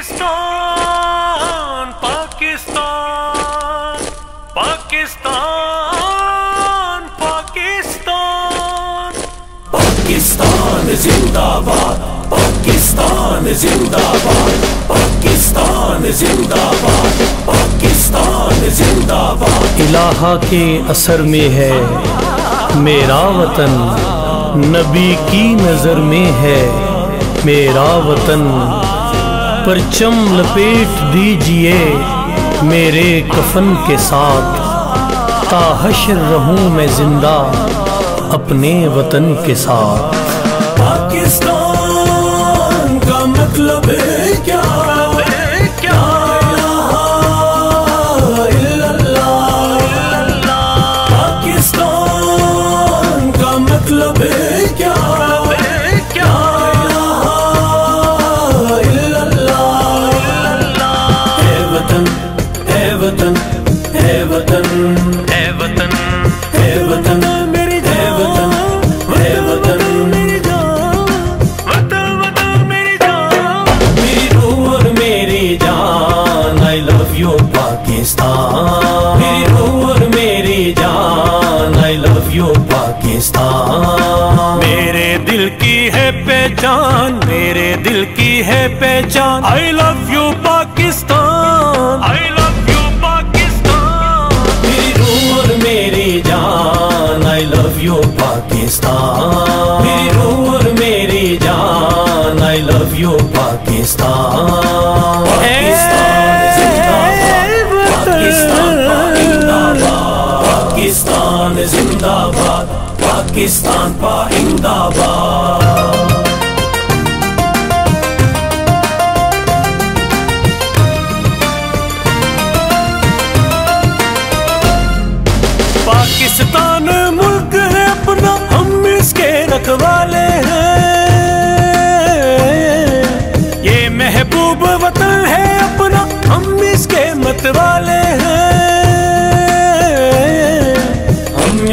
पाकिस्तान पाकिस्तान पाकिस्तान पाकिस्तान पाकिस्तान जिंदाबाद, पाकिस्तान जिंदाबाद, पाकिस्तान जिंदाबाद, पाकिस्तान जिंदाबाद। इलाहा के असर में है मेरा वतन, नबी की नजर में है मेरा वतन। परचम लपेट दीजिए मेरे कफन के साथ, ता हश्र रहूं मैं जिंदा अपने वतन के साथ। पाकिस्तान का मतलब है क्या? पाकिस्तान का मतलब है क्या? मेरी रूह और मेरी जान, I love you पाकिस्तान। मेरे दिल की है पहचान, मेरे दिल की है पहचान। I love you Pakistan, I love you Pakistan. मेरी रूह और मेरी जान, I love you पाकिस्तान। मेरी रूह और मेरी जान, I love you Pakistan. Pakistan जिंदाबाद, पाकिस्तान पाइंदाबाद। पाकिस्तान मुल्क है अपना, हम इसके रखवाले हैं। ये महबूब वतन है अपना, हम इसके मतवाले हैं।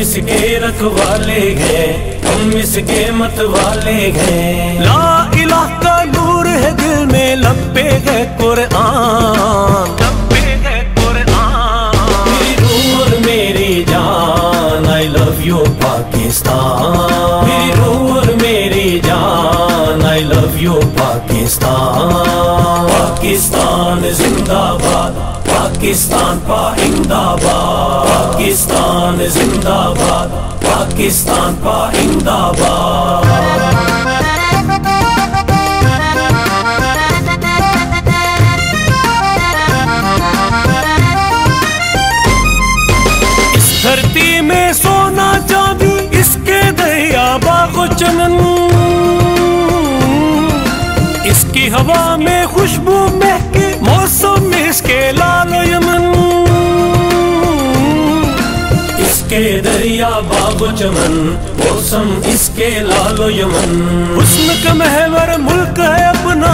इसके रखवाले हैं, हम इसके मतवाले हैं। ला इलाह का नूर है दिल में, लब्बे है कुरआन, लब्बे है कुरआन। मेरी रूह और मेरी जान, I love you पाकिस्तान। मेरी रूह और मेरी जान, I love you Pakistan. Pakistan जिंदाबाद, पाकिस्तान पाइंदाबाद। पाकिस्तान जिंदाबाद, पाकिस्तान पाइंदाबाद। इस धरती में सोना चांदी, इसके दरिया बागो चमन। इसकी हवा में खुशबू महके, मौसम में इसके लालो यमन। इसके दरिया बागो चमन, मौसम इसके लालो यमन। हुस्न का महवर मुल्क है अपना,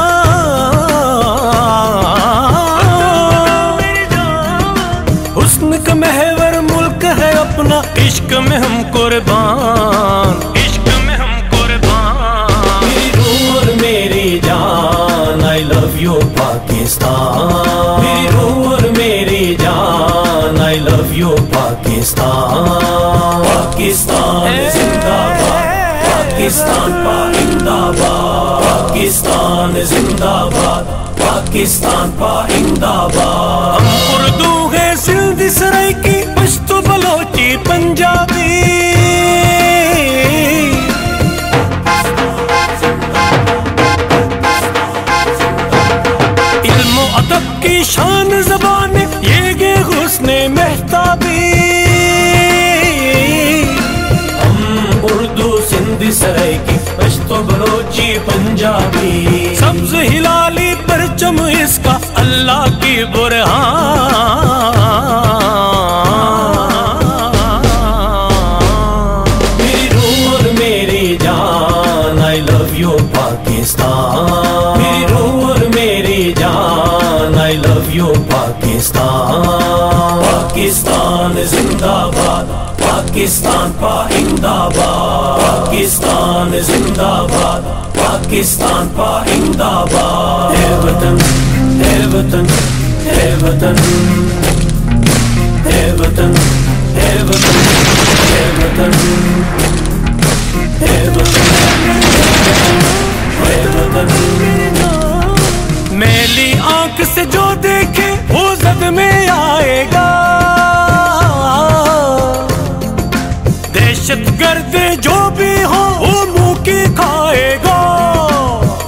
हुस्न का महवर मुल्क है अपना। इश्क में हम कुर्बान, इश्क में हम कुर्बान। मेरी रूह और मेरी जान, I love you पाकिस्तान। मेरी रूह और मेरी जान, I love you Pakistan. Pakistan जिंदाबाद, पाकिस्तान पाइंदाबाद। पाकिस्तान जिंदाबाद, पाकिस्तान पाइंदाबाद। हम उर्दू है सिंधी सराइकी, पश्तो बलोची पंजाबी। इल्मो अदब की शान ज़बान, ये गे हुस्ने मेहताबी। हम उर्दू सिंधी सराइकी, पश्तो बलोची पंजाबी। सब्ज हिलाली परचम इसका, अल्लाह की बुरहान। मेरी रूह और मेरी जान, I love you पाकिस्तान। मेरी रूह और मेरी जान, I love you Pakistan. Pakistan जिंदाबाद, पाकिस्तान पाइंदाबाद। पाकिस्तान जिंदाबाद, पाकिस्तान पाइंदाबाद। है वतन اے وطن اے وطن اے وطن اے وطن اے وطن اے وطن اے وطن میلی آنکھ سے جو دیکھے وہ زد میں آئے گا، دہشت گرد جو بھی ہو وہ منہ کی کھائے گا،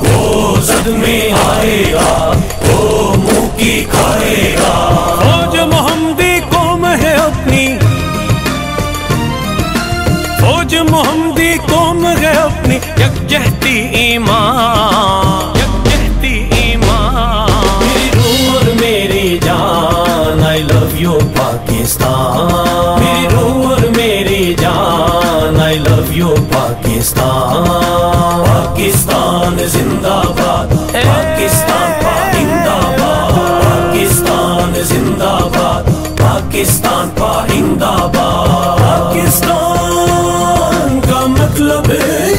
وہ زد میں آئے گا، وہ منہ کی کھائے گا۔ فوج محمدی قوم ہے اپنی، فوج محمدی قوم ہے اپنی، یکجہتی ایمان، یکجہتی ایمان۔ میری روح اور میری جان I love you پاکستان، میری روح اور میری جان I love you Pakistan, Pakistan زندہ باد، پاکستان پائندہ باد، پاکستان زندہ باد، پاکستان پائندہ باد۔ پاکستان کا مطلب ہے